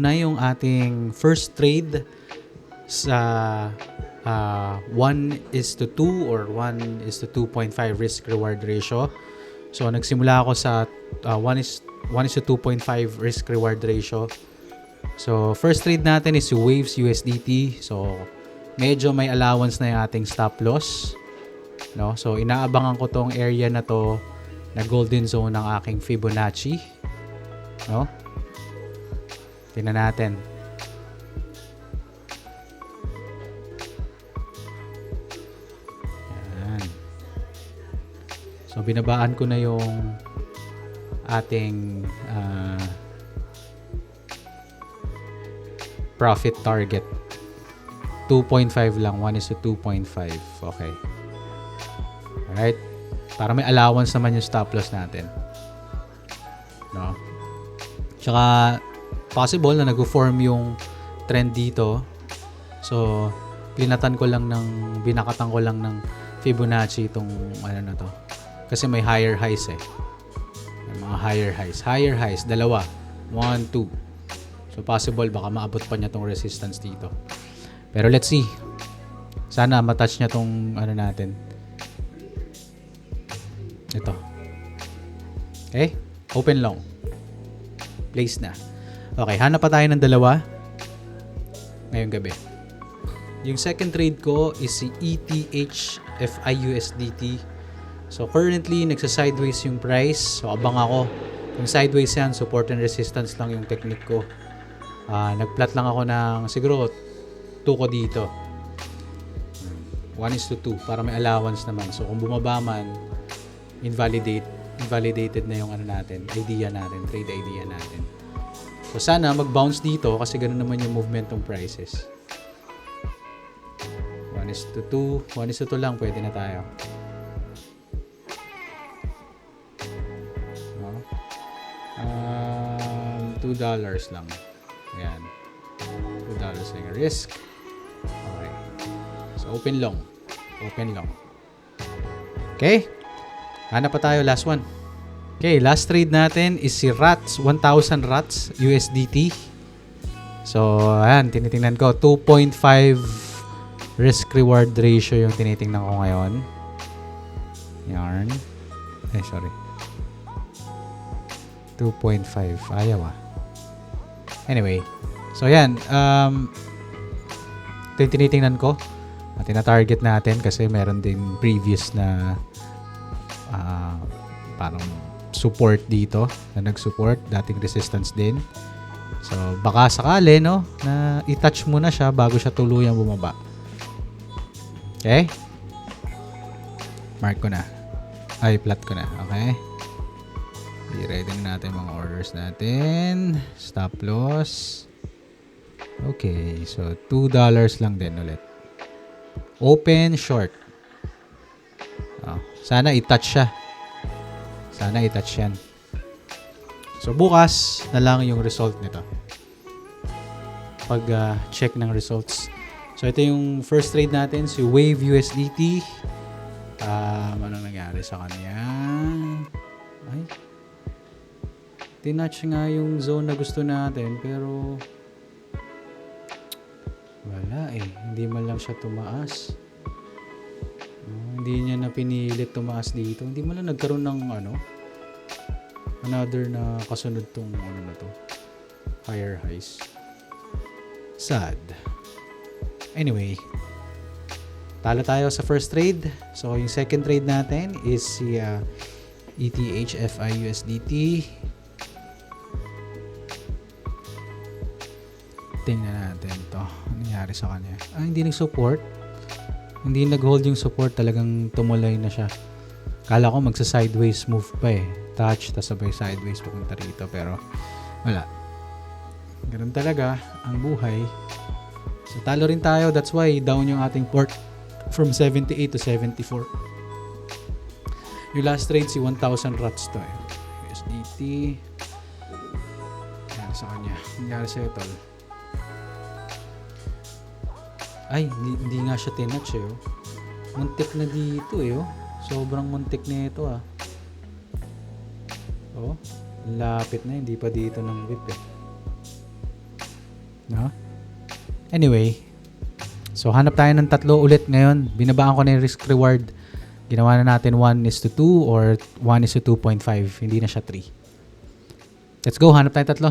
Na yung ating first trade sa 1:2 or 1:2.5 risk reward ratio. So nagsimula ako sa 1:2.5 risk reward ratio. So first trade natin is yung Waves USDT. So medyo may allowance na yung ating stop loss, no? So inaabangan ko tong area na to na golden zone ng aking Fibonacci, no? Tingnan natin. Yan. So binabaan ko na yung ating profit target. 2.5 lang, 1:2.5. Okay. Alright. Para may allowance naman yung stop loss natin. No? Tsaka, possible na nag-form yung trend dito. So, binakatan ko lang ng Fibonacci itong ano na to. Kasi may higher highs eh. May mga higher highs. Higher highs, dalawa. 1, 2. So, possible baka maabot pa niya tong resistance dito. Pero let's see. Sana matouch niya tong ano natin. Ito. Okay? Open long. Place na. Okay, hanap pa tayo ng dalawa ngayong gabi. Yung second trade ko is si ETH FIUSDT. So currently, nagsa-sideways yung price. So abang ako. Yung sideways yan, support and resistance lang yung technique ko. Nagplot lang ako ng siguro 2 ko dito. 1:2 para may allowance naman. So kung bumaba man, invalidated na yung ano natin, idea natin, trade idea natin. So sana mag-bounce dito kasi ganoon naman yung movement ng prices. 1:2, 1:2 lang pwede na tayo. No? $2 lang. Ayan. $2 lang yung risk. Okay. So open long. Open long. Okay? Hanap pa tayo, last one. Okay, last trade natin is si RATS, 1,000 RATS USDT. So, ayan, tinitingnan ko. 2.5 risk-reward ratio yung tinitingnan ko ngayon. Yarn. Sorry. 2.5. Ayaw ah. Anyway. So, ayan. Ito yung tinitingnan ko. Tina-target natin kasi meron din previous na parang support dito na nag-support, dating resistance din. So baka sakali no na i-touch mo na siya bago siya tuluyang bumaba. Okay? Mark ko na. Plot ko na. Okay? I-ready na natin mga orders natin. Stop loss. Okay, so $2 lang din ulit. Open short. Sana i-touch siya. Sana i-touch yan. So, bukas na lang yung result nito. Pag-check ng results. So, ito yung first trade natin. Si Wave USDT. Anong nangyari sa kanya? Ay. Tinouch nga yung zone na gusto natin. Pero, wala eh. Hindi man lang siya tumaas. Hindi niya na pinilit tumaas dito. Hindi mo lang nagkaroon ng another na kasunod tong na to. Higher highs. Sad. Anyway. Talo tayo sa first trade. So, yung second trade natin is si ETH FIUSDT. Tingnan natin to. Ano nangyari sa kanya? Hindi nag-support. Hindi nag-hold yung support, talagang tumulay na siya. Kala ko magsa-sideways move pa eh. Touch, tas sabay sideways papunta rito. Pero wala. Ganun talaga ang buhay. So talo rin tayo. That's why down yung ating port from 78 to 74. Yung last trade si 1,000 RATS to eh. USDT. Yan sa kanya. Nangyari sa ito. Ay, hindi nga siya tinouch eh. Muntik na dito eh. Sobrang muntik na ito ah. Lapit na. Hindi pa dito ng whip eh. No? Anyway, so hanap tayo ng tatlo ulit ngayon. Binabaan ko na yung risk reward. Ginawa na natin 1:2 or 1:2.5. Hindi na siya 3. Let's go, hanap tayo tatlo.